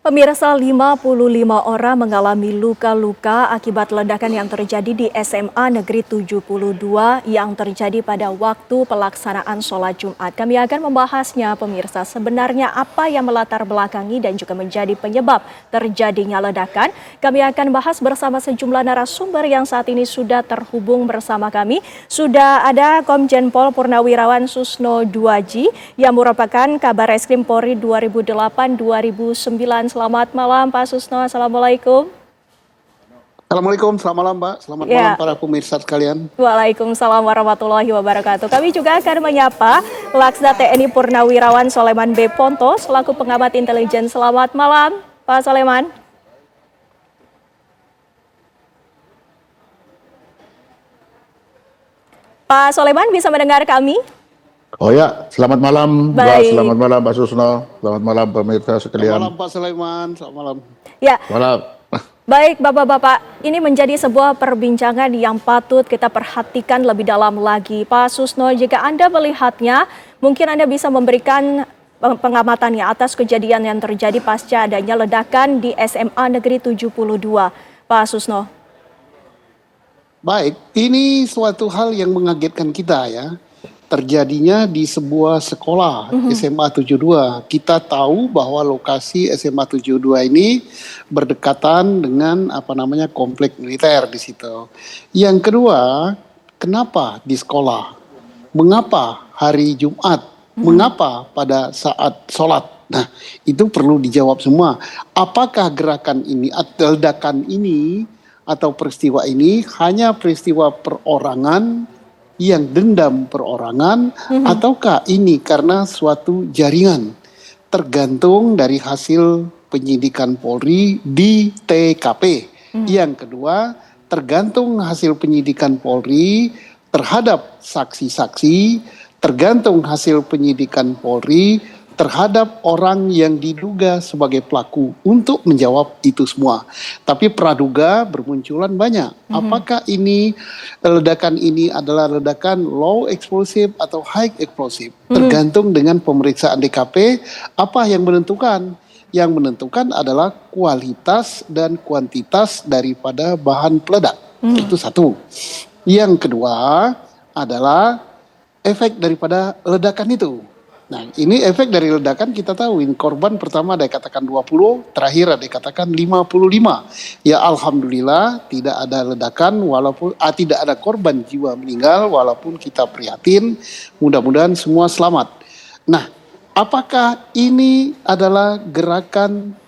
Pemirsa, 55 orang mengalami luka-luka akibat ledakan yang terjadi di SMA Negeri 72 yang terjadi pada waktu pelaksanaan sholat Jumat. Kami akan membahasnya, pemirsa. Sebenarnya apa yang melatar belakangi dan juga menjadi penyebab terjadinya ledakan? Kami akan bahas bersama sejumlah narasumber yang saat ini sudah terhubung bersama kami. Sudah ada Komjen Pol Purnawirawan Susno Duaji yang merupakan Kabar Reskrim Polri 2008-2009. Selamat malam Pak Susno, Assalamualaikum. Assalamualaikum, selamat malam Mbak. Selamat malam para pemirsa sekalian. Waalaikumsalam warahmatullahi wabarakatuh. Kami juga akan menyapa Laksda TNI Purnawirawan Soleman B. Ponto selaku pengamat intelijen. Selamat malam Pak Soleman. Pak Soleman bisa mendengar kami? Oh ya, selamat malam, Baik. Selamat malam Pak Susno, selamat malam pemirsa sekalian. Selamat malam Pak Sulaiman, selamat malam. Ya. Malam. Baik Bapak-Bapak, ini menjadi sebuah perbincangan yang patut kita perhatikan lebih dalam lagi. Pak Susno, jika Anda melihatnya, mungkin Anda bisa memberikan pengamatannya atas kejadian yang terjadi pasca adanya ledakan di SMA Negeri 72. Pak Susno. Baik, ini suatu hal yang mengagetkan kita ya. Terjadinya di sebuah sekolah SMA 72. Kita tahu bahwa lokasi SMA 72 ini berdekatan dengan komplek militer di situ. Yang kedua, kenapa di sekolah? Mengapa hari Jumat? Mengapa pada saat sholat? Nah, itu perlu dijawab semua. Apakah gerakan ini atau ledakan ini atau peristiwa ini hanya peristiwa perorangan yang dendam perorangan, ataukah ini karena suatu jaringan? Tergantung dari hasil penyidikan Polri di TKP. Yang kedua, tergantung hasil penyidikan Polri terhadap saksi-saksi, tergantung hasil penyidikan Polri terhadap orang yang diduga sebagai pelaku untuk menjawab itu semua. Tapi praduga bermunculan banyak. Apakah ini ledakan ini adalah ledakan low explosive atau high explosive? Tergantung dengan pemeriksaan DKP, apa yang menentukan? Yang menentukan adalah kualitas dan kuantitas daripada bahan peledak. Itu satu. Yang kedua adalah efek daripada ledakan itu. Nah, ini efek dari ledakan kita tahu. Ini korban pertama ada katakan 20, terakhir ada katakan 55. Ya alhamdulillah tidak ada ledakan walaupun tidak ada korban jiwa meninggal walaupun kita prihatin. Mudah-mudahan semua selamat. Nah, apakah ini adalah gerakan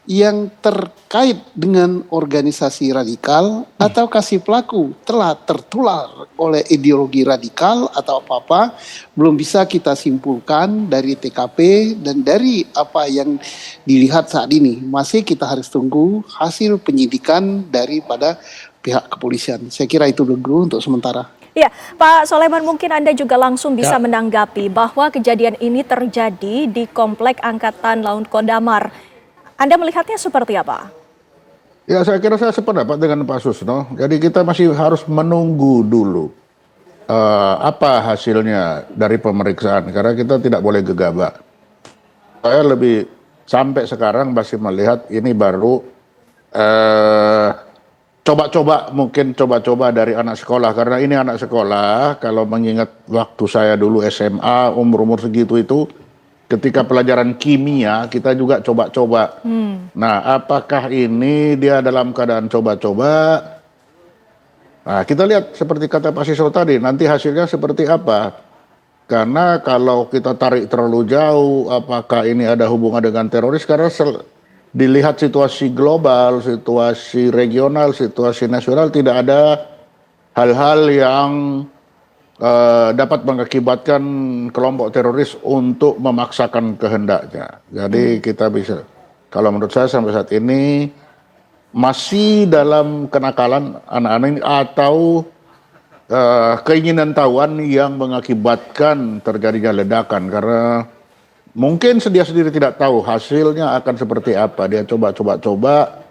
yang terkait dengan organisasi radikal atau si pelaku telah tertular oleh ideologi radikal atau apa-apa, belum bisa kita simpulkan dari TKP dan dari apa yang dilihat saat ini. Masih kita harus tunggu hasil penyidikan daripada pihak kepolisian. Saya kira itu dulu untuk sementara. Ya, Pak Soleman, mungkin Anda juga langsung bisa menanggapi bahwa kejadian ini terjadi di Komplek Angkatan Laut Kodamar. Anda melihatnya seperti apa? Ya, saya kira saya sependapat dengan Pak Susno. Jadi kita masih harus menunggu dulu apa hasilnya dari pemeriksaan, karena kita tidak boleh gegabah. Saya lebih sampai sekarang masih melihat ini baru coba-coba dari anak sekolah, karena ini anak sekolah. Kalau mengingat waktu saya dulu SMA, umur-umur segitu itu, ketika pelajaran kimia kita juga coba-coba. Nah, apakah ini dia dalam keadaan coba-coba? Nah, kita lihat seperti kata Pak Siso tadi, nanti hasilnya seperti apa. Karena kalau kita tarik terlalu jauh, apakah ini ada hubungan dengan teroris? Karena dilihat situasi global, situasi regional, situasi nasional, tidak ada hal-hal yang dapat mengakibatkan kelompok teroris untuk memaksakan kehendaknya. Jadi kita bisa, kalau menurut saya sampai saat ini masih dalam kenakalan anak-anak ini atau keinginan tahuan yang mengakibatkan terjadinya ledakan, karena mungkin dia sendiri tidak tahu hasilnya akan seperti apa. Dia coba-coba.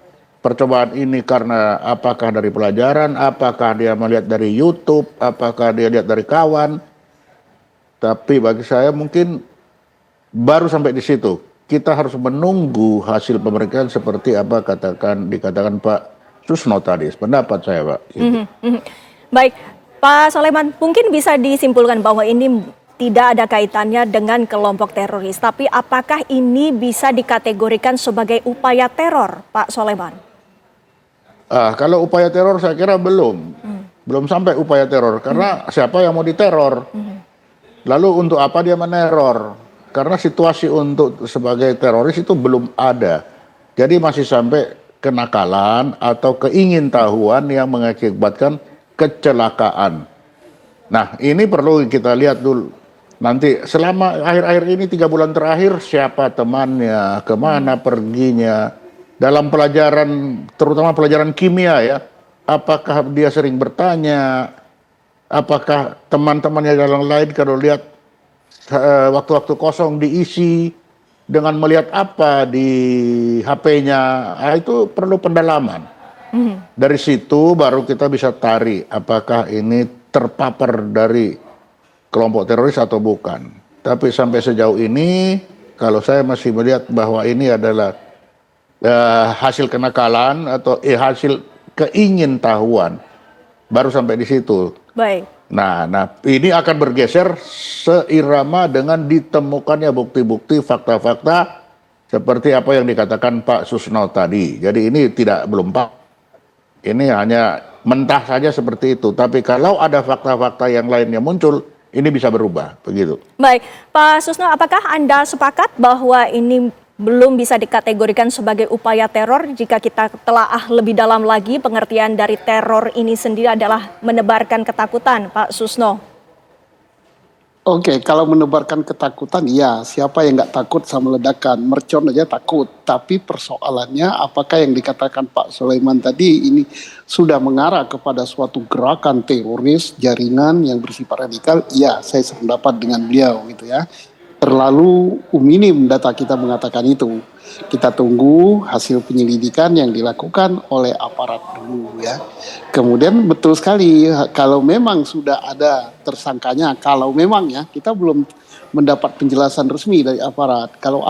Percobaan ini karena apakah dari pelajaran, apakah dia melihat dari YouTube, apakah dia lihat dari kawan. Tapi bagi saya mungkin baru sampai di situ. kita harus menunggu hasil pemeriksaan seperti apa dikatakan Pak Susno tadi. Pendapat saya, Pak. Gitu. Baik, Pak Soleman, mungkin bisa disimpulkan bahwa ini tidak ada kaitannya dengan kelompok teroris, tapi apakah ini bisa dikategorikan sebagai upaya teror, Pak Soleman? Kalau upaya teror saya kira belum sampai upaya teror, karena siapa yang mau diteror? Lalu untuk apa dia meneror? Karena situasi untuk sebagai teroris itu belum ada. Jadi masih sampai kenakalan atau keingintahuan yang mengakibatkan kecelakaan. Nah, ini perlu kita lihat dulu. Nanti selama akhir-akhir ini 3 bulan terakhir siapa temannya, kemana perginya. Dalam pelajaran, terutama pelajaran kimia ya. Apakah dia sering bertanya, apakah teman-temannya yang lain kalau lihat waktu-waktu kosong diisi dengan melihat apa di HP-nya, itu perlu pendalaman. Dari situ baru kita bisa tarik apakah ini terpapar dari kelompok teroris atau bukan. Tapi sampai sejauh ini, kalau saya masih melihat bahwa ini adalah hasil kenakalan atau hasil keingintahuan, baru sampai di situ. Baik. Nah, ini akan bergeser seirama dengan ditemukannya bukti-bukti, fakta-fakta seperti apa yang dikatakan Pak Susno tadi. Jadi ini belum Pak. Ini hanya mentah saja seperti itu. Tapi kalau ada fakta-fakta yang lainnya muncul, ini bisa berubah, begitu. Baik, Pak Susno, apakah Anda sepakat bahwa ini belum bisa dikategorikan sebagai upaya teror jika kita telaah lebih dalam lagi pengertian dari teror ini sendiri adalah menebarkan ketakutan, Pak Susno? Oke, kalau menebarkan ketakutan, ya siapa yang nggak takut sama ledakan? Mercon aja takut. Tapi persoalannya apakah yang dikatakan Pak Sulaiman tadi ini sudah mengarah kepada suatu gerakan teroris, jaringan yang bersifat radikal? Ya, saya sependapat dengan beliau gitu ya. Terlalu minim data kita mengatakan itu. Kita tunggu hasil penyelidikan yang dilakukan oleh aparat dulu ya. Kemudian betul sekali kalau memang sudah ada tersangkanya, kalau memang ya kita belum mendapat penjelasan resmi dari aparat. Kalau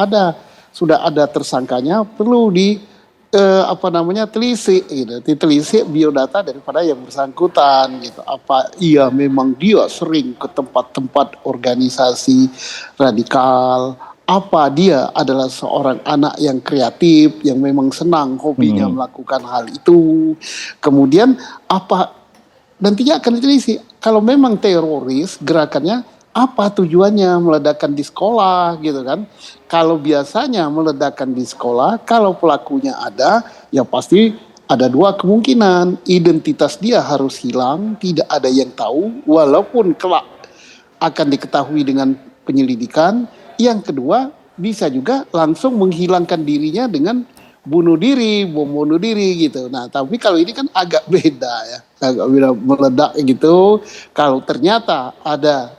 sudah ada tersangkanya perlu telisik gitu, ditelisik biodata daripada yang bersangkutan gitu. Apa iya memang dia sering ke tempat-tempat organisasi radikal, apa dia adalah seorang anak yang kreatif yang memang senang hobinya melakukan hal itu. Kemudian nantinya akan ditelisik kalau memang teroris gerakannya, apa tujuannya meledakkan di sekolah gitu kan. Kalau biasanya meledakkan di sekolah, kalau pelakunya ada, ya pasti ada 2 kemungkinan. Identitas dia harus hilang, tidak ada yang tahu, walaupun kelak akan diketahui dengan penyelidikan. Yang kedua, bisa juga langsung menghilangkan dirinya dengan bom bunuh diri gitu. Nah, tapi kalau ini kan agak beda ya, agak beda meledak gitu. Kalau ternyata ada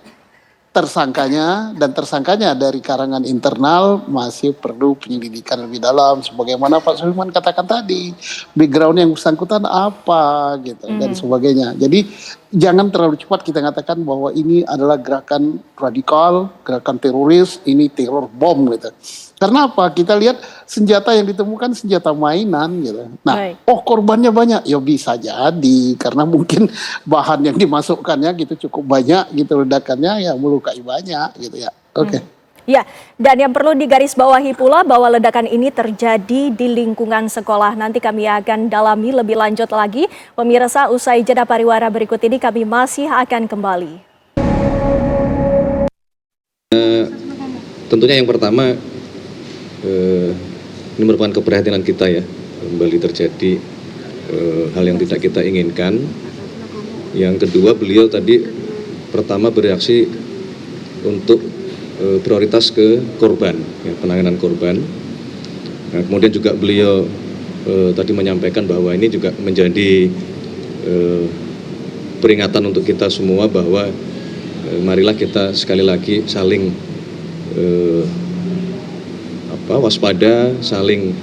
tersangkanya dan tersangkanya dari karangan internal, masih perlu penyelidikan lebih dalam sebagaimana Pak Sulaiman katakan tadi, background yang bersangkutan apa gitu dan sebagainya. Jadi jangan terlalu cepat kita katakan bahwa ini adalah gerakan radikal, gerakan teroris, ini teror bom gitu. Karena apa? Kita lihat senjata yang ditemukan senjata mainan gitu. Nah, korbannya banyak, ya bisa jadi karena mungkin bahan yang dimasukkannya gitu cukup banyak gitu, ledakannya ya melukai banyak gitu ya. Oke. Ya, dan yang perlu digarisbawahi pula bahwa ledakan ini terjadi di lingkungan sekolah. Nanti kami akan dalami lebih lanjut lagi. Pemirsa, usai jeda pariwara berikut ini kami masih akan kembali. Tentunya yang pertama, ini merupakan keprihatinan kita ya, kembali terjadi hal yang tidak kita inginkan. Yang kedua, beliau tadi pertama bereaksi untuk prioritas ke korban, ya, penanganan korban. Nah, kemudian juga beliau tadi menyampaikan bahwa ini juga menjadi peringatan untuk kita semua bahwa marilah kita sekali lagi saling waspada, saling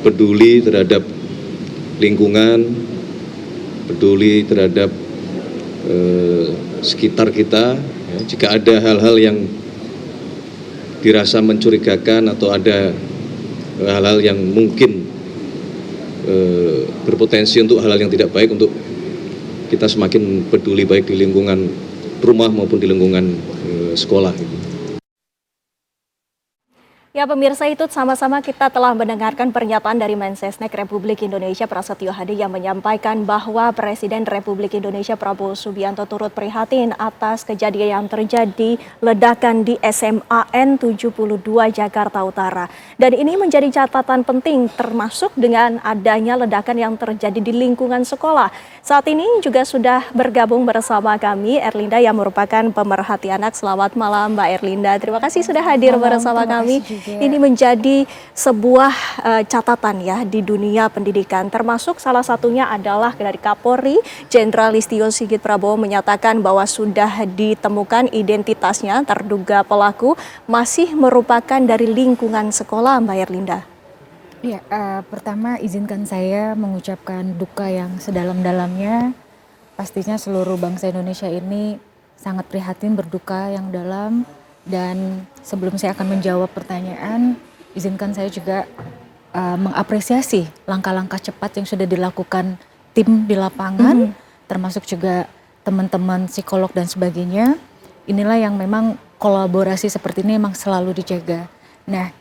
peduli terhadap lingkungan, peduli terhadap sekitar kita. Ya, jika ada hal-hal yang dirasa mencurigakan atau ada hal-hal yang mungkin berpotensi untuk hal-hal yang tidak baik, untuk kita semakin peduli baik di lingkungan rumah maupun di lingkungan sekolah. Ya pemirsa, itu sama-sama kita telah mendengarkan pernyataan dari Mensesnek Republik Indonesia Prasetyo Hadi yang menyampaikan bahwa Presiden Republik Indonesia Prabowo Subianto turut prihatin atas kejadian yang terjadi ledakan di SMAN 72 Jakarta Utara. Dan ini menjadi catatan penting termasuk dengan adanya ledakan yang terjadi di lingkungan sekolah. Saat ini juga sudah bergabung bersama kami Erlinda yang merupakan pemerhati anak. Selamat malam Mbak Erlinda, terima kasih sudah hadir bersama kami. Ini menjadi sebuah catatan ya di dunia pendidikan, termasuk salah satunya adalah dari Kapolri Jenderal Listio Sigit Prabowo menyatakan bahwa sudah ditemukan identitasnya, terduga pelaku masih merupakan dari lingkungan sekolah, Mbak Erlinda. Ya, pertama izinkan saya mengucapkan duka yang sedalam-dalamnya. Pastinya seluruh bangsa Indonesia ini sangat prihatin, berduka yang dalam. Dan sebelum saya akan menjawab pertanyaan, izinkan saya juga mengapresiasi langkah-langkah cepat yang sudah dilakukan tim di lapangan, termasuk juga teman-teman psikolog dan sebagainya. Inilah yang memang kolaborasi seperti ini memang selalu dijaga. Nah,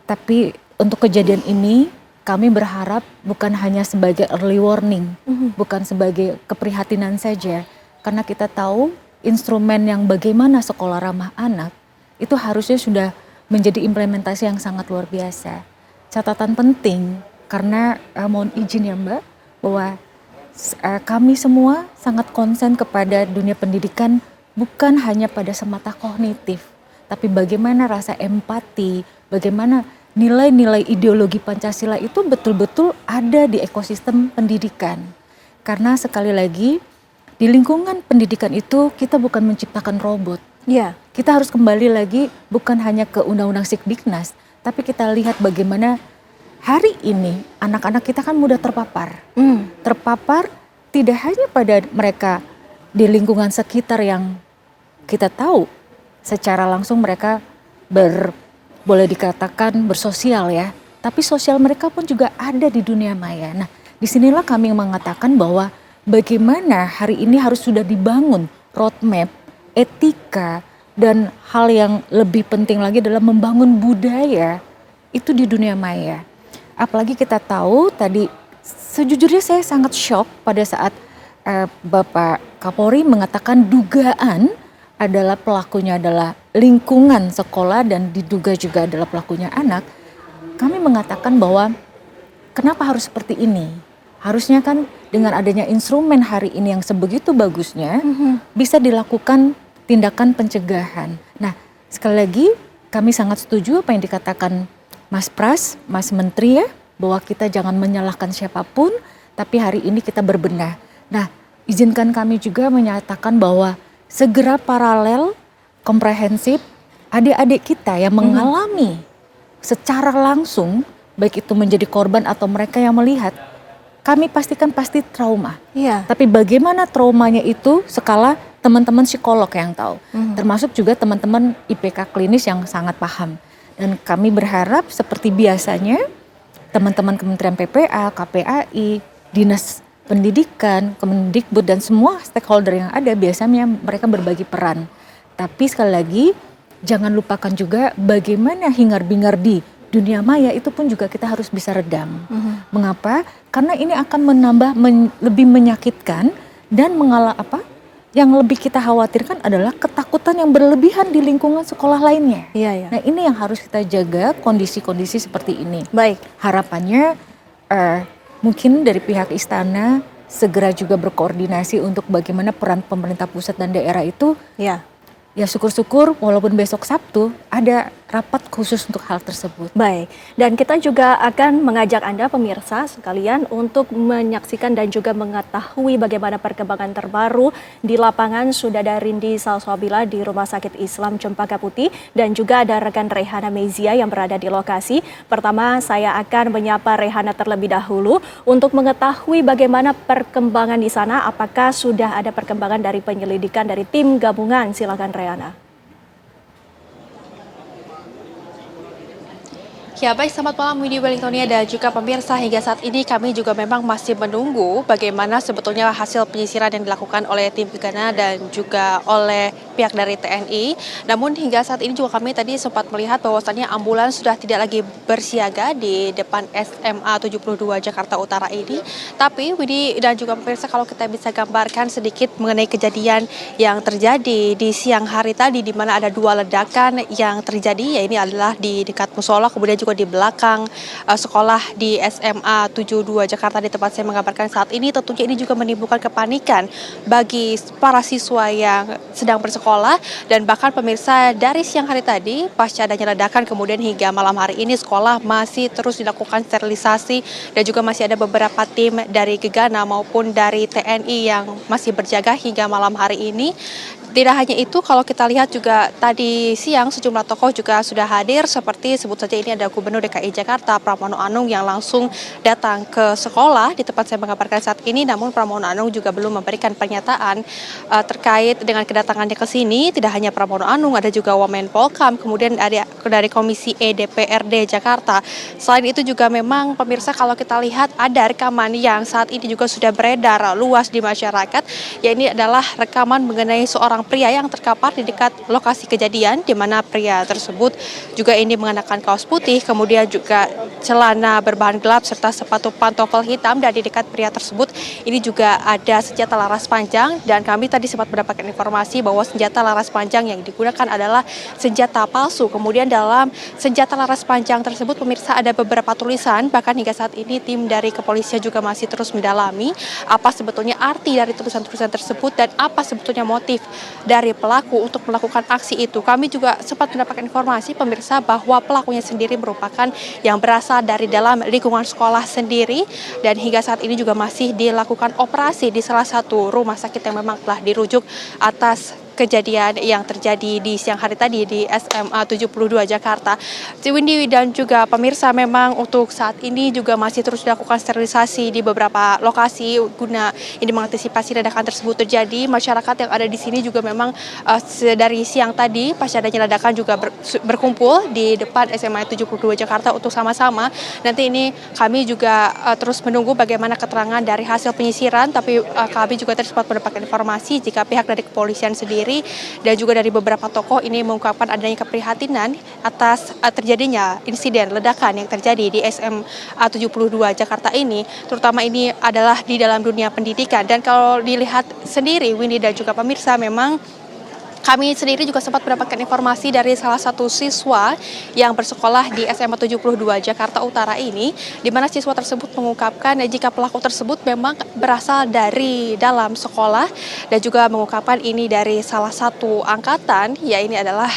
tapi untuk kejadian ini kami berharap bukan hanya sebagai early warning, bukan sebagai keprihatinan saja, karena kita tahu instrumen yang bagaimana sekolah ramah anak itu harusnya sudah menjadi implementasi yang sangat luar biasa. Catatan penting karena mohon izin ya Mbak, bahwa kami semua sangat konsen kepada dunia pendidikan bukan hanya pada semata kognitif, tapi bagaimana rasa empati, bagaimana nilai-nilai ideologi Pancasila itu betul-betul ada di ekosistem pendidikan. Karena sekali lagi di lingkungan pendidikan itu kita bukan menciptakan robot. Ya. Kita harus kembali lagi bukan hanya ke Undang-Undang Sikdiknas, tapi kita lihat bagaimana hari ini anak-anak kita kan mudah terpapar. Terpapar tidak hanya pada mereka di lingkungan sekitar yang kita tahu secara langsung mereka boleh dikatakan bersosial ya, tapi sosial mereka pun juga ada di dunia maya. Nah, disinilah kami mengatakan bahwa bagaimana hari ini harus sudah dibangun roadmap, etika, dan hal yang lebih penting lagi adalah membangun budaya itu di dunia maya. Apalagi kita tahu tadi sejujurnya saya sangat shock pada saat Bapak Kapolri mengatakan dugaan adalah pelakunya adalah lingkungan sekolah dan diduga juga adalah pelakunya anak. Kami mengatakan bahwa kenapa harus seperti ini? Harusnya kan dengan adanya instrumen hari ini yang sebegitu bagusnya bisa dilakukan tindakan pencegahan. Nah, sekali lagi kami sangat setuju apa yang dikatakan Mas Pras, Mas Menteri ya, bahwa kita jangan menyalahkan siapapun, tapi hari ini kita berbenah. Nah, izinkan kami juga menyatakan bahwa segera paralel, komprehensif, adik-adik kita yang mengalami secara langsung, baik itu menjadi korban atau mereka yang melihat, kami pastikan pasti trauma. Iya. Tapi bagaimana traumanya itu skala teman-teman psikolog yang tahu, termasuk juga teman-teman IPK klinis yang sangat paham. Dan kami berharap seperti biasanya teman-teman Kementerian PPA, KPAI, Dinas Pendidikan, Kemendikbud dan semua stakeholder yang ada biasanya mereka berbagi peran. Tapi sekali lagi jangan lupakan juga bagaimana hingar-bingar di dunia maya itu pun juga kita harus bisa redam. Mengapa? Karena ini akan menambah lebih menyakitkan dan yang lebih kita khawatirkan adalah ketakutan yang berlebihan di lingkungan sekolah lainnya. Iya, iya. Nah, ini yang harus kita jaga kondisi-kondisi seperti ini. Baik. Harapannya mungkin dari pihak istana segera juga berkoordinasi untuk bagaimana peran pemerintah pusat dan daerah itu. Ya syukur-syukur walaupun besok Sabtu ada rapat khusus untuk hal tersebut. Baik, dan kita juga akan mengajak Anda pemirsa sekalian untuk menyaksikan dan juga mengetahui bagaimana perkembangan terbaru di lapangan. Sudah ada Rindi Salsabila di Rumah Sakit Islam Cempaka Putih dan juga ada rekan Rehana Mezia yang berada di lokasi. Pertama saya akan menyapa Rehana terlebih dahulu untuk mengetahui bagaimana perkembangan di sana. Apakah sudah ada perkembangan dari penyelidikan dari tim gabungan? Silakan Rehana. Ya baik, selamat malam Windy Wellingtonia dan juga pemirsa. Hingga saat ini kami juga memang masih menunggu bagaimana sebetulnya hasil penyisiran yang dilakukan oleh tim Gegana dan juga oleh pihak dari TNI. Namun hingga saat ini juga kami tadi sempat melihat bahwasannya ambulans sudah tidak lagi bersiaga di depan SMA 72 Jakarta Utara ini. Tapi Windy dan juga pemirsa, kalau kita bisa gambarkan sedikit mengenai kejadian yang terjadi di siang hari tadi, di mana ada 2 ledakan yang terjadi, ya ini adalah di dekat musola, kemudian juga di belakang sekolah di SMA 72 Jakarta di tempat saya mengabarkan saat ini. Tentunya ini juga menimbulkan kepanikan bagi para siswa yang sedang bersekolah, dan bahkan pemirsa, dari siang hari tadi pasca adanya ledakan kemudian hingga malam hari ini sekolah masih terus dilakukan sterilisasi, dan juga masih ada beberapa tim dari Gegana maupun dari TNI yang masih berjaga hingga malam hari ini. Tidak hanya itu, kalau kita lihat juga tadi siang sejumlah tokoh juga sudah hadir, seperti sebut saja ini ada Gubernur DKI Jakarta Pramono Anung yang langsung datang ke sekolah di tempat saya mengabarkan saat ini. Namun Pramono Anung juga belum memberikan pernyataan terkait dengan kedatangannya ke sini. Tidak hanya Pramono Anung, ada juga Wamenpolkam, kemudian ada dari Komisi E DPRD Jakarta. Selain itu juga memang pemirsa, kalau kita lihat ada rekaman yang saat ini juga sudah beredar luas di masyarakat, ya ini adalah rekaman mengenai seorang pria yang terkapar di dekat lokasi kejadian, di mana pria tersebut juga ini mengenakan kaos putih, kemudian juga celana berbahan gelap serta sepatu pantofel hitam, dan di dekat pria tersebut ini juga ada senjata laras panjang, dan kami tadi sempat mendapatkan informasi bahwa senjata laras panjang yang digunakan adalah senjata palsu. Kemudian dalam senjata laras panjang tersebut pemirsa ada beberapa tulisan, bahkan hingga saat ini tim dari kepolisian juga masih terus mendalami apa sebetulnya arti dari tulisan-tulisan tersebut dan apa sebetulnya motif dari pelaku untuk melakukan aksi itu. Kami juga sempat mendapatkan informasi pemirsa bahwa pelakunya sendiri merupakan yang berasal dari dalam lingkungan sekolah sendiri, dan hingga saat ini juga masih dilakukan operasi di salah satu rumah sakit yang memang telah dirujuk atas kejadian yang terjadi di siang hari tadi di SMA 72 Jakarta. Windy dan juga pemirsa, memang untuk saat ini juga masih terus dilakukan sterilisasi di beberapa lokasi guna ini mengantisipasi ledakan tersebut terjadi. Masyarakat yang ada di sini juga memang dari siang tadi pasca adanya ledakan juga berkumpul di depan SMA 72 Jakarta untuk sama-sama. Nanti ini kami juga terus menunggu bagaimana keterangan dari hasil penyisiran, tapi kami juga tadi sempat mendapatkan informasi jika pihak dari kepolisian sendiri dan juga dari beberapa tokoh ini mengungkapkan adanya keprihatinan atas terjadinya insiden ledakan yang terjadi di SMA 72 Jakarta ini, terutama ini adalah di dalam dunia pendidikan. Dan kalau dilihat sendiri Windy dan juga pemirsa, memang kami sendiri juga sempat mendapatkan informasi dari salah satu siswa yang bersekolah di SMA 72 Jakarta Utara ini, di mana siswa tersebut mengungkapkan jika pelaku tersebut memang berasal dari dalam sekolah, dan juga mengungkapkan ini dari salah satu angkatan, ya ini adalah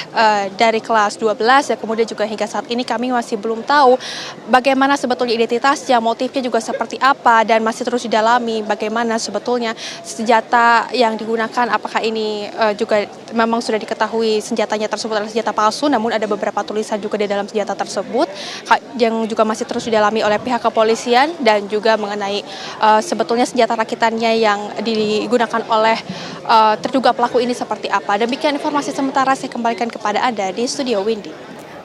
dari kelas 12, dan kemudian juga hingga saat ini kami masih belum tahu bagaimana sebetulnya identitasnya, motifnya juga seperti apa, dan masih terus didalami bagaimana sebetulnya senjata yang digunakan, apakah ini juga memang sudah diketahui senjatanya tersebut adalah senjata palsu, namun ada beberapa tulisan juga di dalam senjata tersebut yang juga masih terus didalami oleh pihak kepolisian, dan juga mengenai sebetulnya senjata rakitannya yang digunakan oleh terduga pelaku ini seperti apa. Demikian informasi sementara, saya kembalikan kepada Anda di studio Windy.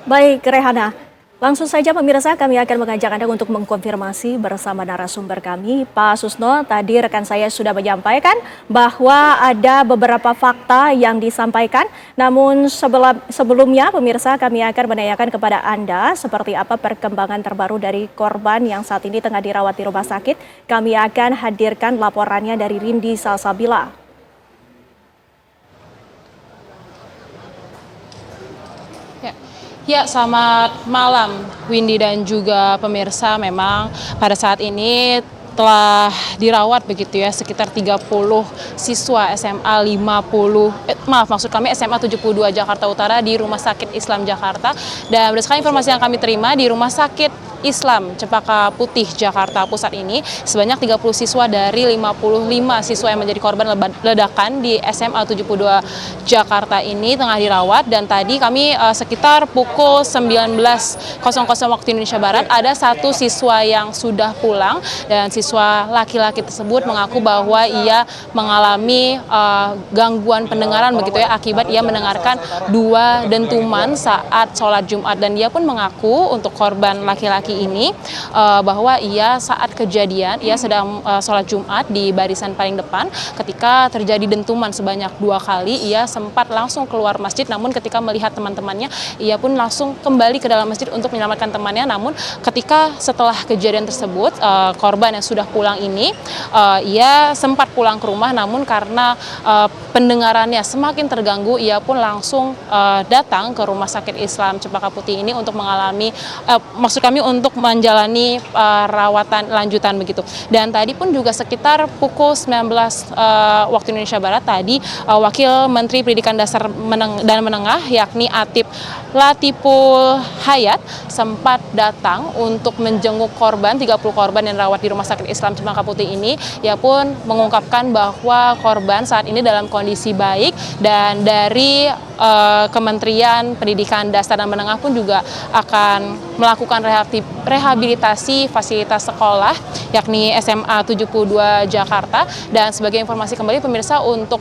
Baik, Rehana. Langsung saja pemirsa, kami akan mengajak Anda untuk mengkonfirmasi bersama narasumber kami, Pak Susno. Tadi rekan saya sudah menyampaikan bahwa ada beberapa fakta yang disampaikan. Namun sebelumnya pemirsa, kami akan menanyakan kepada Anda seperti apa perkembangan terbaru dari korban yang saat ini tengah dirawat di rumah sakit. Kami akan hadirkan laporannya dari Rindi Salsabila. Ya, selamat malam Windy dan juga pemirsa. Memang pada saat ini telah dirawat begitu ya sekitar 30 siswa SMA 72 Jakarta Utara di Rumah Sakit Islam Jakarta. Dan berdasarkan informasi yang kami terima di rumah sakit Islam Cempaka Putih Jakarta Pusat ini sebanyak 30 siswa dari 55 siswa yang menjadi korban ledakan di SMA 72 Jakarta ini tengah dirawat, dan tadi kami sekitar pukul 19.00 waktu Indonesia Barat ada satu siswa yang sudah pulang, dan siswa laki-laki tersebut mengaku bahwa ia mengalami gangguan pendengaran begitu ya, akibat ia mendengarkan 2 dentuman saat sholat Jumat, dan dia pun mengaku untuk korban laki-laki ini bahwa ia saat kejadian ia sedang sholat Jumat di barisan paling depan ketika terjadi dentuman sebanyak 2 kali. Ia sempat langsung keluar masjid, namun ketika melihat teman-temannya ia pun langsung kembali ke dalam masjid untuk menyelamatkan temannya. Namun ketika setelah kejadian tersebut korban yang sudah pulang ini ia sempat pulang ke rumah, namun karena pendengarannya semakin terganggu ia pun langsung datang ke Rumah Sakit Islam Cempaka Putih ini untuk mengalami maksud kami untuk menjalani perawatan lanjutan begitu. Dan tadi pun juga sekitar pukul 19 waktu Indonesia Barat tadi Wakil Menteri Pendidikan Dasar dan Menengah yakni Atip Latiful Hayat sempat datang untuk menjenguk korban 30 korban yang dirawat di Rumah Sakit Islam Cempaka Putih ini. Ia pun mengungkapkan bahwa korban saat ini dalam kondisi baik, dan dari Kementerian Pendidikan Dasar dan Menengah pun juga akan melakukan rehabilitasi fasilitas sekolah yakni SMA 72 Jakarta. Dan sebagai informasi kembali pemirsa, untuk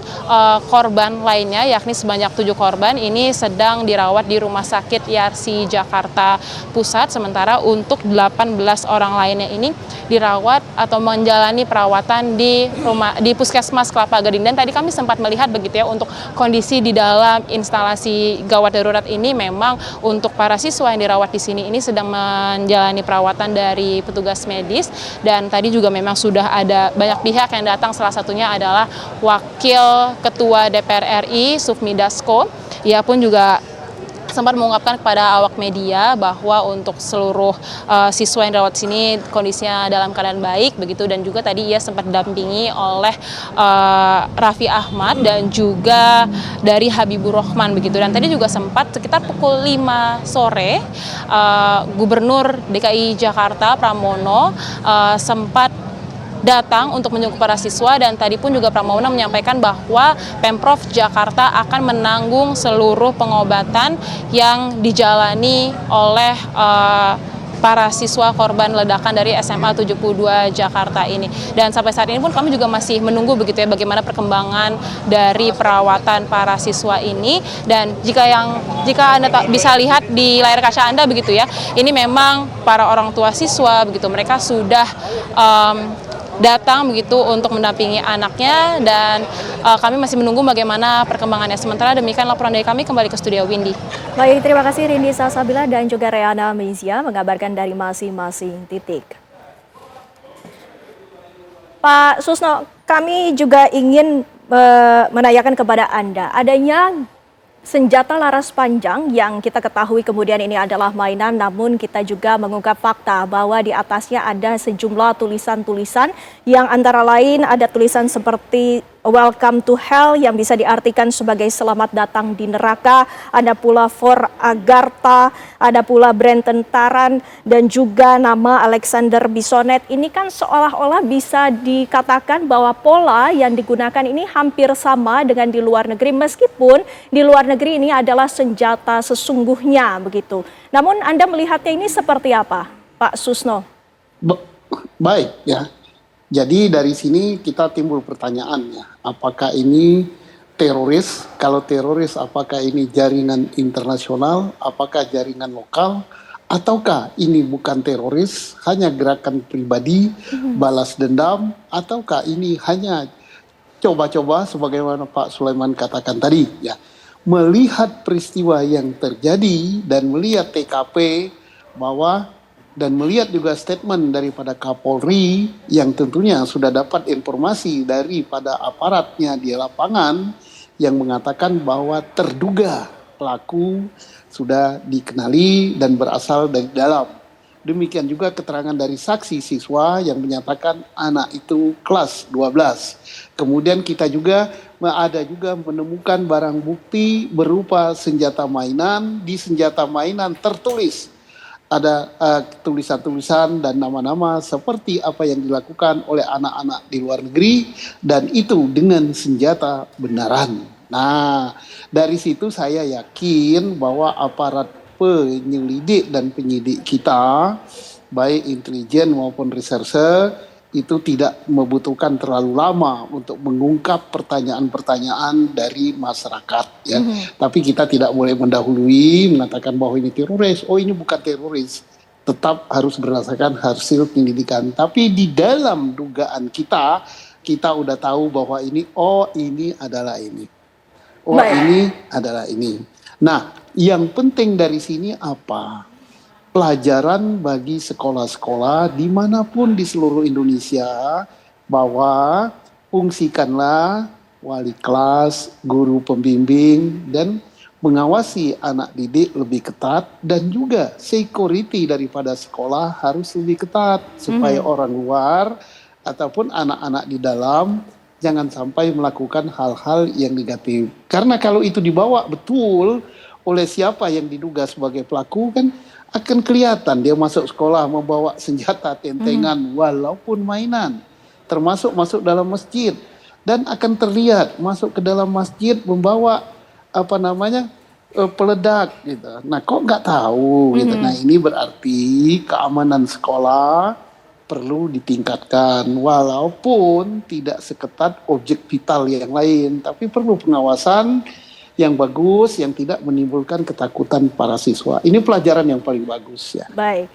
korban lainnya yakni sebanyak 7 korban ini sedang dirawat di Rumah Sakit Yarsi Jakarta Pusat, sementara untuk 18 orang lainnya ini dirawat atau menjalani perawatan di Puskesmas Kelapa Gading. Dan tadi kami sempat melihat begitu ya, untuk kondisi di dalam instalasi gawat darurat ini memang untuk para siswa yang dirawat di sini ini sedang menjalani perawatan dari petugas medis, dan tadi juga memang sudah ada banyak pihak yang datang, salah satunya adalah Wakil Ketua DPR RI Sufmi Dasko. Ia pun juga sempat mengungkapkan kepada awak media bahwa untuk seluruh siswa yang dirawat sini kondisinya dalam keadaan baik begitu, dan juga tadi ia sempat didampingi oleh Raffi Ahmad dan juga dari Habibur Rahman begitu. Dan tadi juga sempat sekitar pukul 5 sore Gubernur DKI Jakarta Pramono sempat datang untuk menjenguk para siswa, dan tadi pun juga Pramono menyampaikan bahwa Pemprov Jakarta akan menanggung seluruh pengobatan yang dijalani oleh para siswa korban ledakan dari SMA 72 Jakarta ini. Dan sampai saat ini pun kami juga masih menunggu begitu ya bagaimana perkembangan dari perawatan para siswa ini. Dan jika Anda bisa lihat di layar kaca Anda begitu ya, ini memang para orang tua siswa begitu, mereka sudah datang begitu untuk mendampingi anaknya, dan kami masih menunggu bagaimana perkembangannya. Sementara demikian laporan dari kami, kembali ke studio Windy. Baik, terima kasih Rindi Salsabila dan juga Reana Mezia mengabarkan dari masing-masing titik. Pak Susno, kami juga ingin menanyakan kepada Anda, adanya senjata laras panjang yang kita ketahui kemudian ini adalah mainan, namun kita juga mengungkap fakta bahwa di atasnya ada sejumlah tulisan-tulisan yang antara lain ada tulisan seperti Welcome to Hell yang bisa diartikan sebagai selamat datang di neraka, ada pula For Agartha, ada pula brand tentaran, dan juga nama Alexander Bisonet. Ini kan seolah-olah bisa dikatakan bahwa pola yang digunakan ini hampir sama dengan di luar negeri, meskipun di luar negeri ini adalah senjata sesungguhnya begitu. Namun Anda melihatnya ini seperti apa, Pak Susno? Baik ya. Jadi dari sini kita timbul pertanyaannya, apakah ini teroris? Kalau teroris, apakah ini jaringan internasional? Apakah jaringan lokal? Ataukah ini bukan teroris, hanya gerakan pribadi, balas dendam? Ataukah ini hanya coba-coba sebagaimana Pak Sulaiman katakan tadi? Ya, melihat peristiwa yang terjadi dan melihat TKP bahwa dan melihat juga statement daripada Kapolri yang tentunya sudah dapat informasi daripada aparatnya di lapangan yang mengatakan bahwa terduga pelaku sudah dikenali dan berasal dari dalam. Demikian juga keterangan dari saksi siswa yang menyatakan anak itu kelas 12. Kemudian kita juga menemukan barang bukti berupa senjata mainan. Di senjata mainan tertulis ada tulisan-tulisan dan nama-nama seperti apa yang dilakukan oleh anak-anak di luar negeri, dan itu dengan senjata benaran. Nah, dari situ saya yakin bahwa aparat penyelidik dan penyidik kita, baik intelijen maupun reserse, itu tidak membutuhkan terlalu lama untuk mengungkap pertanyaan-pertanyaan dari masyarakat, ya. Tapi kita tidak boleh mendahului mengatakan bahwa ini teroris, oh ini bukan teroris. Tetap harus berdasarkan hasil penyelidikan. Tapi di dalam dugaan kita udah tahu bahwa ini, oh ini adalah ini. Oh ini adalah ini. Nah, yang penting dari sini apa? Pelajaran bagi sekolah-sekolah dimanapun di seluruh Indonesia, bahwa fungsikanlah wali kelas, guru pembimbing, dan mengawasi anak didik lebih ketat, dan juga security daripada sekolah harus lebih ketat supaya orang luar ataupun anak-anak di dalam jangan sampai melakukan hal-hal yang negatif. Karena kalau itu dibawa betul oleh siapa yang diduga sebagai pelaku, kan akan kelihatan dia masuk sekolah membawa senjata tentengan walaupun mainan, termasuk masuk dalam masjid, dan akan terlihat masuk ke dalam masjid membawa peledak gitu. Nah, kok nggak tahu gitu. Nah, ini berarti keamanan sekolah perlu ditingkatkan, walaupun tidak seketat objek vital yang lain, tapi perlu pengawasan yang bagus, yang tidak menimbulkan ketakutan para siswa. Ini pelajaran yang paling bagus, ya. Baik,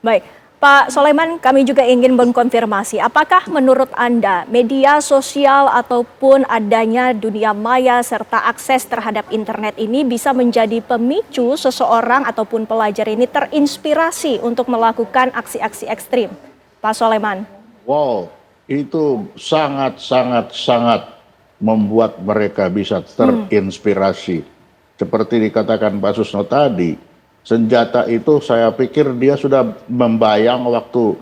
baik. Pak Soleman, kami juga ingin mengkonfirmasi, apakah menurut Anda media sosial ataupun adanya dunia maya serta akses terhadap internet ini bisa menjadi pemicu seseorang ataupun pelajar ini terinspirasi untuk melakukan aksi-aksi ekstrim? Pak Soleman. Wow, itu sangat membuat mereka bisa terinspirasi. Seperti dikatakan Pak Susno tadi, senjata itu saya pikir dia sudah membayang waktu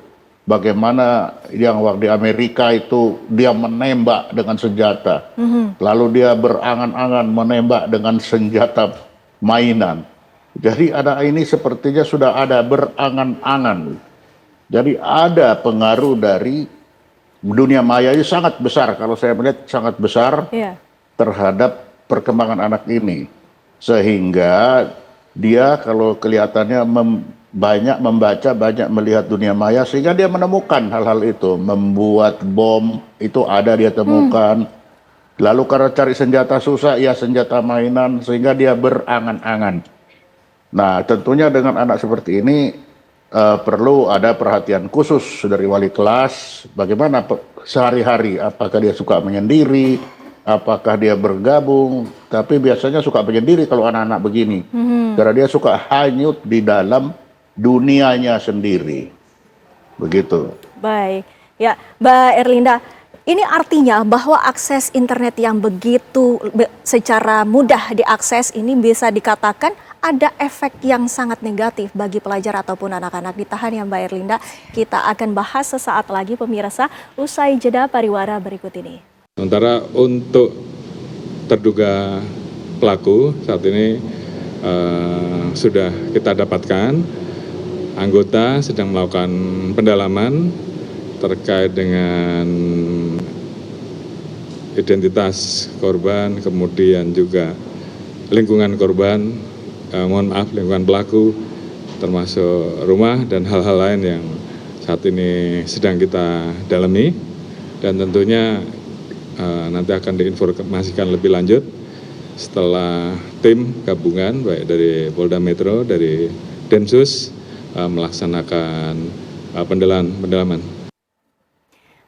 bagaimana yang waktu di Amerika itu dia menembak dengan senjata. Lalu dia berangan-angan menembak dengan senjata mainan. Jadi ada ini sepertinya sudah ada berangan-angan. Jadi ada pengaruh dari dunia maya ini sangat besar, kalau saya melihat sangat besar terhadap perkembangan anak ini. Sehingga dia kalau kelihatannya banyak membaca, banyak melihat dunia maya, sehingga dia menemukan hal-hal itu. Membuat bom, itu ada dia temukan. Lalu karena cari senjata susah, ya senjata mainan, sehingga dia berangan-angan. Nah, tentunya dengan anak seperti ini, perlu ada perhatian khusus dari wali kelas, bagaimana sehari-hari, apakah dia suka menyendiri, apakah dia bergabung, tapi biasanya suka menyendiri kalau anak-anak begini, karena dia suka hanyut di dalam dunianya sendiri, begitu. Baik, ya Mbak Erlinda, ini artinya bahwa akses internet yang begitu secara mudah diakses ini bisa dikatakan ada efek yang sangat negatif bagi pelajar ataupun anak-anak. Ditahan ya Mbak Erlinda, kita akan bahas sesaat lagi pemirsa usai jeda pariwara berikut ini. Sementara untuk terduga pelaku saat ini sudah kita dapatkan, anggota sedang melakukan pendalaman terkait dengan identitas korban, kemudian juga lingkungan korban, lingkungan pelaku, termasuk rumah dan hal-hal lain yang saat ini sedang kita dalami, dan tentunya nanti akan diinformasikan lebih lanjut setelah tim gabungan baik dari Polda Metro, dari Densus melaksanakan pendalaman.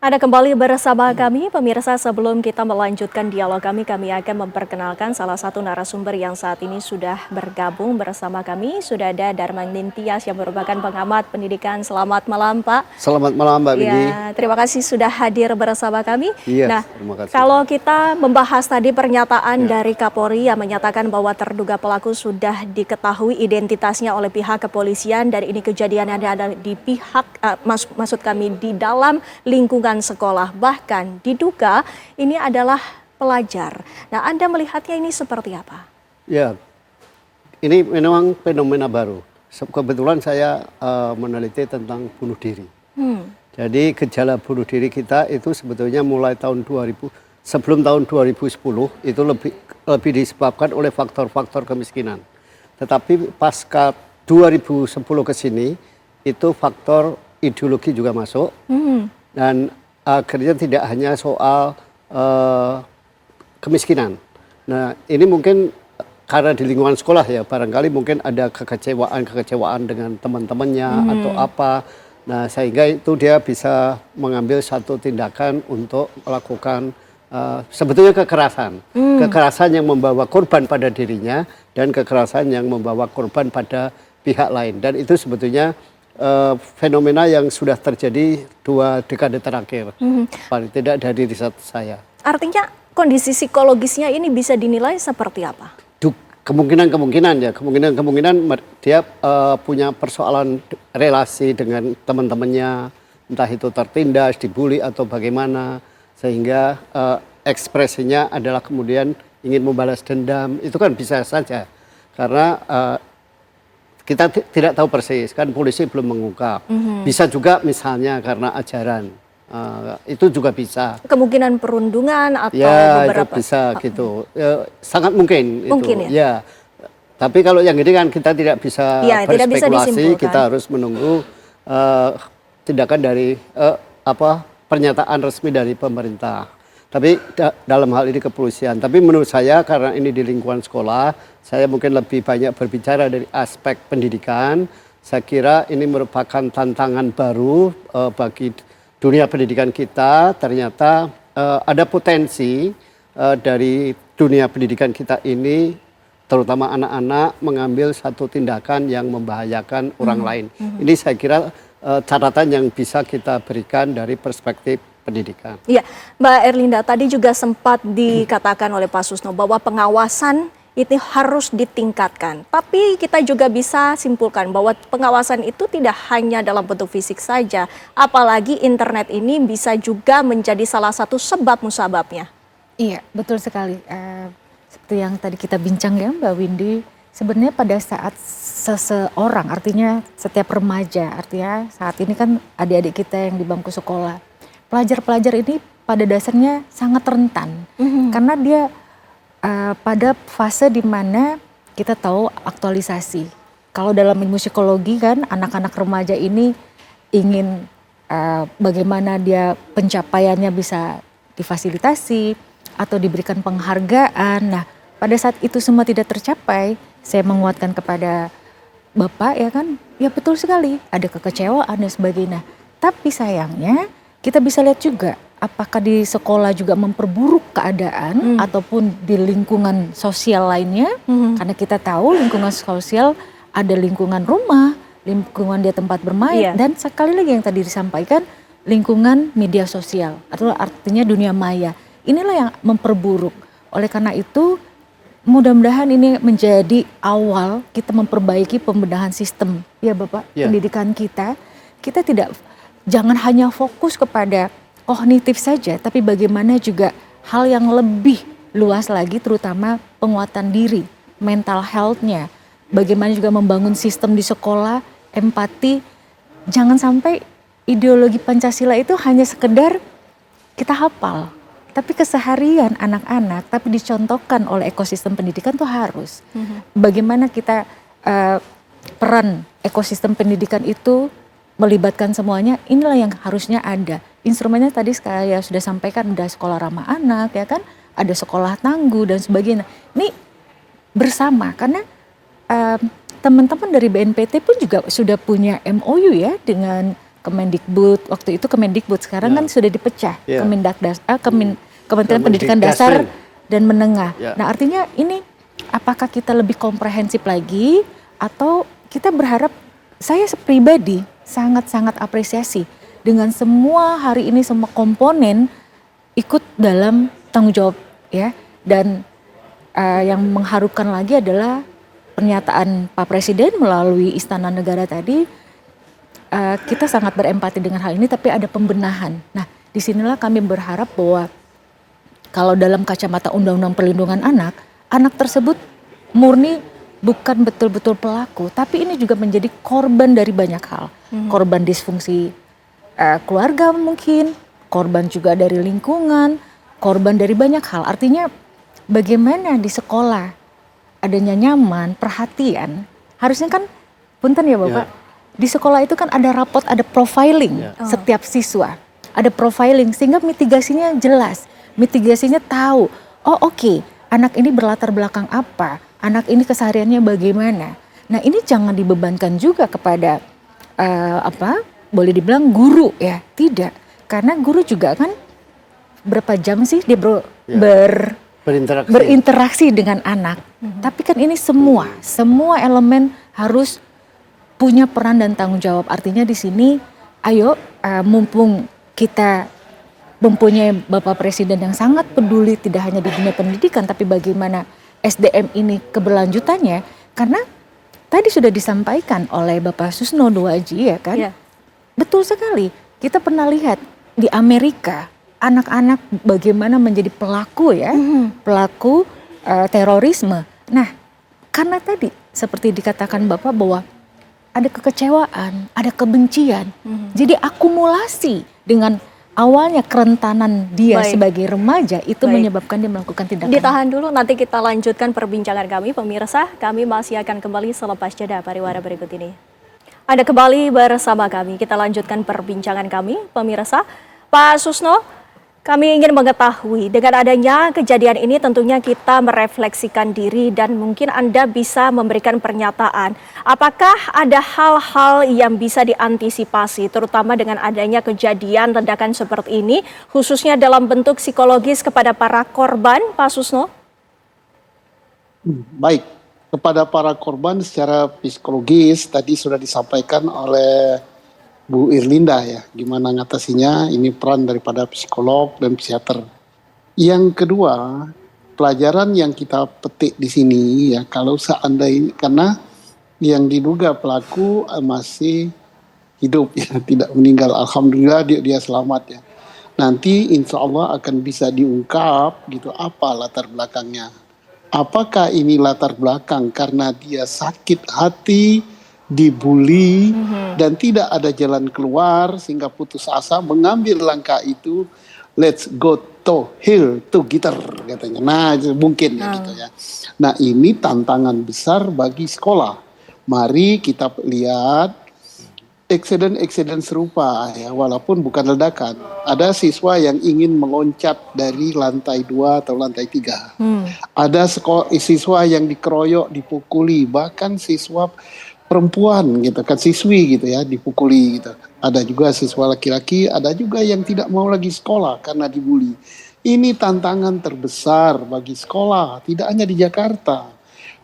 Anda kembali bersama kami, pemirsa. Sebelum kita melanjutkan dialog kami akan memperkenalkan salah satu narasumber yang saat ini sudah bergabung bersama kami. Sudah ada Darman Nintias yang merupakan pengamat pendidikan. Selamat malam, Pak. Selamat malam, Mbak Windy. Ya, terima kasih sudah hadir bersama kami. Iya, nah, terima kasih. kalau kita membahas tadi pernyataan dari Kapolri yang menyatakan bahwa terduga pelaku sudah diketahui identitasnya oleh pihak kepolisian, dan ini kejadian yang ada di pihak, maksud kami di dalam lingkungan sekolah, bahkan diduga ini adalah pelajar. Nah, Anda melihatnya ini seperti apa? Ya, ini memang fenomena baru. kebetulan saya meneliti tentang bunuh diri. Jadi gejala bunuh diri kita itu sebetulnya mulai tahun 2000, sebelum tahun 2010 itu lebih disebabkan oleh faktor-faktor kemiskinan. Tetapi pasca 2010 ke sini itu faktor ideologi juga masuk. Dan akhirnya tidak hanya soal kemiskinan. Nah, ini mungkin karena di lingkungan sekolah ya, barangkali mungkin ada kekecewaan dengan teman-temannya atau apa. Nah, sehingga itu dia bisa mengambil satu tindakan untuk melakukan sebetulnya kekerasan. Kekerasan yang membawa korban pada dirinya dan kekerasan yang membawa korban pada pihak lain. Dan itu sebetulnya fenomena yang sudah terjadi 2 dekade terakhir. Paling tidak dari riset saya. Artinya kondisi psikologisnya ini bisa dinilai seperti apa? Kemungkinan ya, kemungkinan dia punya persoalan relasi dengan teman-temannya, entah itu tertindas, dibully atau bagaimana, sehingga ekspresinya adalah kemudian ingin membalas dendam. Itu kan bisa saja, karena kita tidak tahu persis, kan polisi belum mengungkap. Bisa juga misalnya karena ajaran, itu juga bisa. Kemungkinan perundungan atau ya, beberapa. Itu bisa gitu, sangat mungkin. Mungkin itu. Ya. Tapi kalau yang ini kan kita tidak bisa berspekulasi, kita harus menunggu tindakan dari pernyataan resmi dari pemerintah. Tapi dalam hal ini kepolisian. Tapi menurut saya karena ini di lingkungan sekolah, saya mungkin lebih banyak berbicara dari aspek pendidikan. Saya kira ini merupakan tantangan baru bagi dunia pendidikan kita. Ternyata ada potensi dari dunia pendidikan kita ini, terutama anak-anak, mengambil satu tindakan yang membahayakan orang lain. Ini saya kira catatan yang bisa kita berikan dari perspektif pendidikan. Iya, Mbak Erlinda, tadi juga sempat dikatakan oleh Pak Susno bahwa pengawasan itu harus ditingkatkan. Tapi kita juga bisa simpulkan bahwa pengawasan itu tidak hanya dalam bentuk fisik saja, apalagi internet ini bisa juga menjadi salah satu sebab musababnya. Iya, betul sekali. Seperti yang tadi kita bincang ya Mbak Windy, sebenarnya pada saat seseorang, artinya setiap remaja, artinya saat ini kan adik-adik kita yang di bangku sekolah, pelajar-pelajar ini pada dasarnya sangat rentan, karena dia pada fase di mana kita tahu aktualisasi. Kalau dalam ilmu psikologi kan anak-anak remaja ini ingin bagaimana dia pencapaiannya bisa difasilitasi atau diberikan penghargaan. Nah, pada saat itu semua tidak tercapai, saya menguatkan kepada Bapak ya kan, ya betul sekali ada kekecewaan dan sebagainya. Tapi sayangnya kita bisa lihat juga apakah di sekolah juga memperburuk keadaan ataupun di lingkungan sosial lainnya. Karena kita tahu lingkungan sosial ada lingkungan rumah, lingkungan dia tempat bermain, dan sekali lagi yang tadi disampaikan lingkungan media sosial atau artinya dunia maya. Inilah yang memperburuk. Oleh karena itu mudah-mudahan ini menjadi awal kita memperbaiki pembenahan sistem ya Bapak, pendidikan kita. Kita jangan hanya fokus kepada kognitif saja, tapi bagaimana juga hal yang lebih luas lagi, terutama penguatan diri, mental health-nya. Bagaimana juga membangun sistem di sekolah, empati. Jangan sampai ideologi Pancasila itu hanya sekedar kita hafal, tapi keseharian anak-anak, tapi dicontohkan oleh ekosistem pendidikan itu harus. Bagaimana kita peran ekosistem pendidikan itu melibatkan semuanya, inilah yang harusnya ada. Instrumennya tadi saya sudah sampaikan, ada sekolah ramah anak, ya kan, ada sekolah tangguh dan sebagainya. Ini bersama, karena teman-teman dari BNPT pun juga sudah punya MOU ya dengan Kemendikbud. Waktu itu Kemendikbud, sekarang kan sudah dipecah, Kementerian Pendidikan Dasar dan Menengah. Nah artinya ini apakah kita lebih komprehensif lagi atau kita berharap, saya pribadi sangat-sangat apresiasi dengan semua hari ini semua komponen ikut dalam tanggung jawab ya. Dan yang mengharukan lagi adalah pernyataan Pak Presiden melalui Istana Negara tadi. Kita sangat berempati dengan hal ini, tapi ada pembenahan. Nah, disinilah kami berharap bahwa kalau dalam kacamata Undang-Undang Perlindungan Anak, anak tersebut murni bukan betul-betul pelaku, tapi ini juga menjadi korban dari banyak hal. Korban disfungsi keluarga mungkin, korban juga dari lingkungan, korban dari banyak hal. Artinya bagaimana di sekolah adanya nyaman, perhatian, harusnya kan, punten ya Bapak, di sekolah itu kan ada rapot, ada profiling setiap siswa. Ada profiling sehingga mitigasinya jelas, mitigasinya tahu, oh oke, anak ini berlatar belakang apa, anak ini kesehariannya bagaimana. Nah ini jangan dibebankan juga kepada boleh dibilang guru ya, tidak. Karena guru juga kan berapa jam sih dia berinteraksi dengan anak. Tapi kan ini semua elemen harus punya peran dan tanggung jawab. Artinya di sini, ayo mumpung kita mempunyai Bapak Presiden yang sangat peduli tidak hanya di dunia pendidikan, tapi bagaimana SDM ini keberlanjutannya. Karena tadi sudah disampaikan oleh Bapak Susno Duaji ya kan, betul sekali. Kita pernah lihat di Amerika anak-anak bagaimana menjadi pelaku ya, pelaku terorisme. Nah, karena tadi seperti dikatakan Bapak bahwa ada kekecewaan, ada kebencian. Jadi akumulasi dengan awalnya kerentanan dia sebagai remaja itu menyebabkan dia melakukan tindakan. Ditahan dulu, nanti kita lanjutkan perbincangan kami. Pemirsa, kami masih akan kembali selepas jeda pariwara berikut ini. Anda kembali bersama kami, kita lanjutkan perbincangan kami. Pemirsa, Pak Susno, kami ingin mengetahui dengan adanya kejadian ini tentunya kita merefleksikan diri dan mungkin Anda bisa memberikan pernyataan. Apakah ada hal-hal yang bisa diantisipasi terutama dengan adanya kejadian ledakan seperti ini khususnya dalam bentuk psikologis kepada para korban, Pak Susno? Baik, kepada para korban secara psikologis tadi sudah disampaikan oleh Bu Irlinda ya, gimana ngatasinya, ini peran daripada psikolog dan psikiater. Yang kedua, pelajaran yang kita petik di sini ya, kalau seandainya, karena yang diduga pelaku masih hidup ya, tidak meninggal, alhamdulillah dia selamat ya. Nanti insya Allah akan bisa diungkap gitu apa latar belakangnya. Apakah ini latar belakang karena dia sakit hati, dibully dan tidak ada jalan keluar sehingga putus asa mengambil langkah itu, let's go to hill together katanya. Nah mungkin ya gitu ya. Nah ini tantangan besar bagi sekolah. Mari kita lihat eksiden serupa ya, walaupun bukan ledakan. Ada siswa yang ingin meloncat dari lantai 2 atau lantai 3. Ada siswa yang dikeroyok, dipukuli, bahkan siswa perempuan gitu kan, siswi gitu ya, dipukuli gitu. Ada juga siswa laki-laki, ada juga yang tidak mau lagi sekolah karena dibully. Ini tantangan terbesar bagi sekolah, tidak hanya di Jakarta.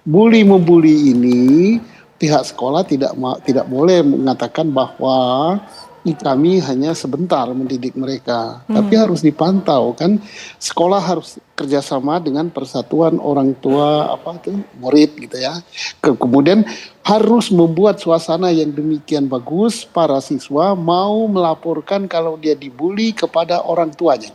Bully-membuli ini pihak sekolah tidak boleh mengatakan bahwa kami hanya sebentar mendidik mereka, tapi harus dipantau kan. Sekolah harus kerjasama dengan persatuan orang tua murid gitu ya. Kemudian harus membuat suasana yang demikian bagus, para siswa mau melaporkan kalau dia dibully kepada orang tuanya.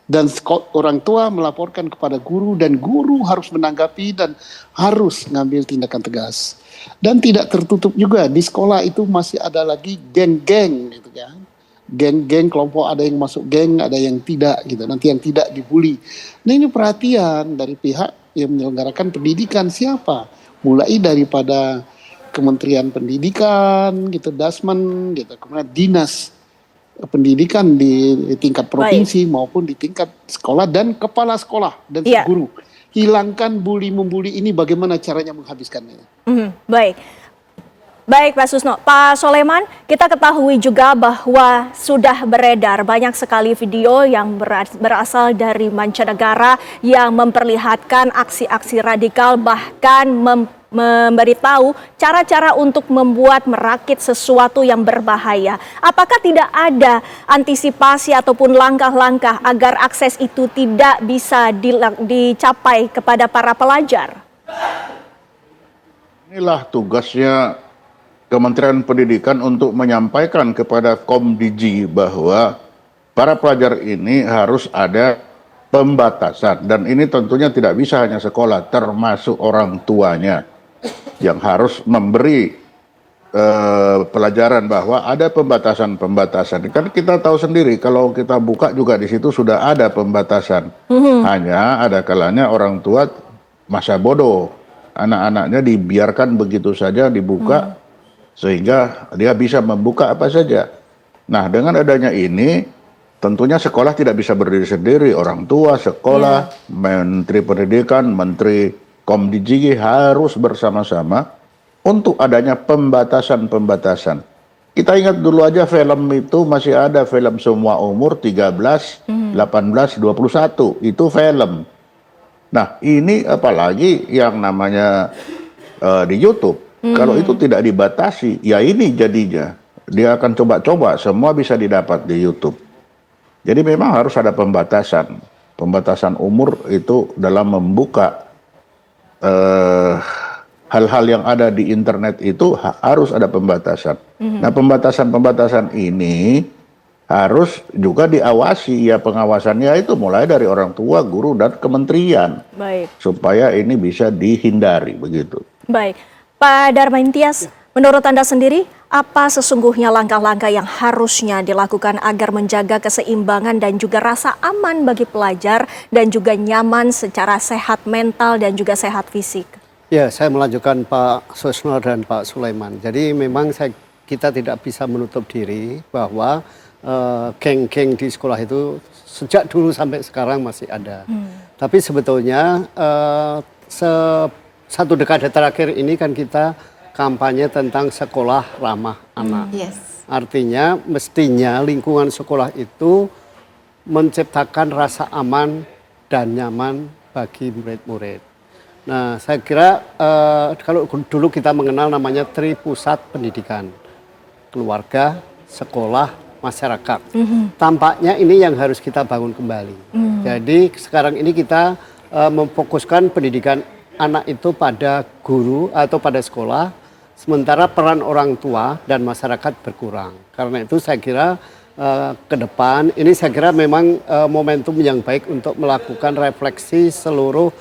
Dan orang tua melaporkan kepada guru dan guru harus menanggapi dan harus ngambil tindakan tegas. Dan tidak tertutup juga di sekolah itu masih ada lagi geng-geng gitu kan. Geng-geng kelompok, ada yang masuk geng, ada yang tidak gitu. Nanti yang tidak dibully. Nah ini perhatian dari pihak yang menyelenggarakan pendidikan siapa? Mulai daripada Kementerian Pendidikan gitu, Dasmen gitu, kemudian dinas pendidikan di tingkat provinsi maupun di tingkat sekolah dan kepala sekolah dan guru. Hilangkan bully-membuli ini, bagaimana caranya menghabiskannya. Baik Pak Susno. Pak Soleman, kita ketahui juga bahwa sudah beredar banyak sekali video yang berasal dari mancanegara yang memperlihatkan aksi-aksi radikal, bahkan memberitahu cara-cara untuk merakit sesuatu yang berbahaya. Apakah tidak ada antisipasi ataupun langkah-langkah agar akses itu tidak bisa dicapai kepada para pelajar? Inilah tugasnya Kementerian Pendidikan untuk menyampaikan kepada Komdigi bahwa para pelajar ini harus ada pembatasan. Dan ini tentunya tidak bisa hanya sekolah, termasuk orang tuanya. yang harus memberi pelajaran bahwa ada pembatasan-pembatasan. Kan kita tahu sendiri kalau kita buka juga di situ sudah ada pembatasan. Hanya ada kalanya orang tua masa bodoh, anak-anaknya dibiarkan begitu saja dibuka sehingga dia bisa membuka apa saja. Nah, dengan adanya ini tentunya sekolah tidak bisa berdiri sendiri, orang tua, sekolah, Menteri Pendidikan, Menteri Komdijigi harus bersama-sama untuk adanya pembatasan-pembatasan. Kita ingat dulu aja film itu masih ada film semua umur 13, 18, 21. Itu film. Nah, ini apalagi yang namanya di YouTube. Kalau itu tidak dibatasi, ya ini jadinya. Dia akan coba-coba, semua bisa didapat di YouTube. Jadi memang harus ada pembatasan. Pembatasan umur itu dalam membuka hal-hal yang ada di internet itu harus ada pembatasan. Nah, pembatasan-pembatasan ini harus juga diawasi, ya pengawasannya itu mulai dari orang tua, guru, dan kementerian. Baik. Supaya ini bisa dihindari, begitu. Baik. Pak Darmaintias, menurut Anda sendiri, apa sesungguhnya langkah-langkah yang harusnya dilakukan agar menjaga keseimbangan dan juga rasa aman bagi pelajar dan juga nyaman secara sehat mental dan juga sehat fisik? Ya, saya melanjutkan Pak Susno dan Pak Sulaiman. Jadi memang kita tidak bisa menutup diri bahwa geng-geng di sekolah itu sejak dulu sampai sekarang masih ada. Tapi sebetulnya satu dekade terakhir ini kan kita kampanye tentang sekolah ramah anak. Artinya mestinya lingkungan sekolah itu menciptakan rasa aman dan nyaman bagi murid-murid. Nah, saya kira kalau dulu kita mengenal namanya Tripusat Pendidikan, keluarga, sekolah, masyarakat. Tampaknya ini yang harus kita bangun kembali. Jadi sekarang ini kita memfokuskan pendidikan anak itu pada guru atau pada sekolah, sementara peran orang tua dan masyarakat berkurang. Karena itu saya kira ke depan ini saya kira memang momentum yang baik untuk melakukan refleksi seluruh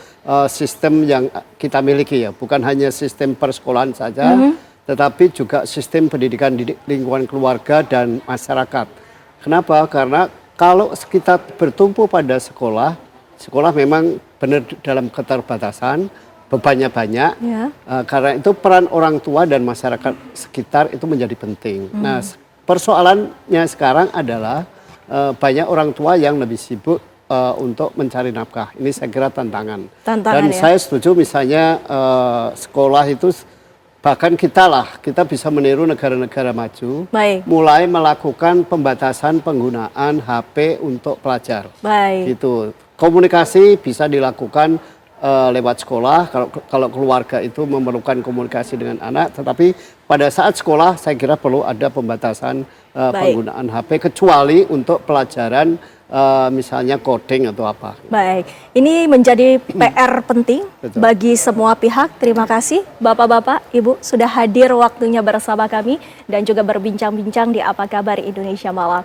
sistem yang kita miliki, ya, bukan hanya sistem persekolahan saja, tetapi juga sistem pendidikan di lingkungan keluarga dan masyarakat. Kenapa? Karena kalau kita bertumpu pada sekolah, sekolah memang benar dalam keterbatasan, bebannya banyak. Karena itu peran orang tua dan masyarakat sekitar itu menjadi penting. Nah, persoalannya sekarang adalah banyak orang tua yang lebih sibuk untuk mencari nafkah. Ini saya kira tantangan. Dan saya setuju misalnya sekolah itu bahkan kita bisa meniru negara-negara maju. Mulai melakukan pembatasan penggunaan HP untuk pelajar. Gitu. Komunikasi bisa dilakukan lewat sekolah, kalau keluarga itu memerlukan komunikasi dengan anak, tetapi pada saat sekolah saya kira perlu ada pembatasan penggunaan HP kecuali untuk pelajaran misalnya coding atau apa. Baik, ini menjadi PR penting bagi semua pihak. Terima kasih Bapak-Bapak, Ibu sudah hadir waktunya bersama kami dan juga berbincang-bincang di Apa Kabar Indonesia Malam.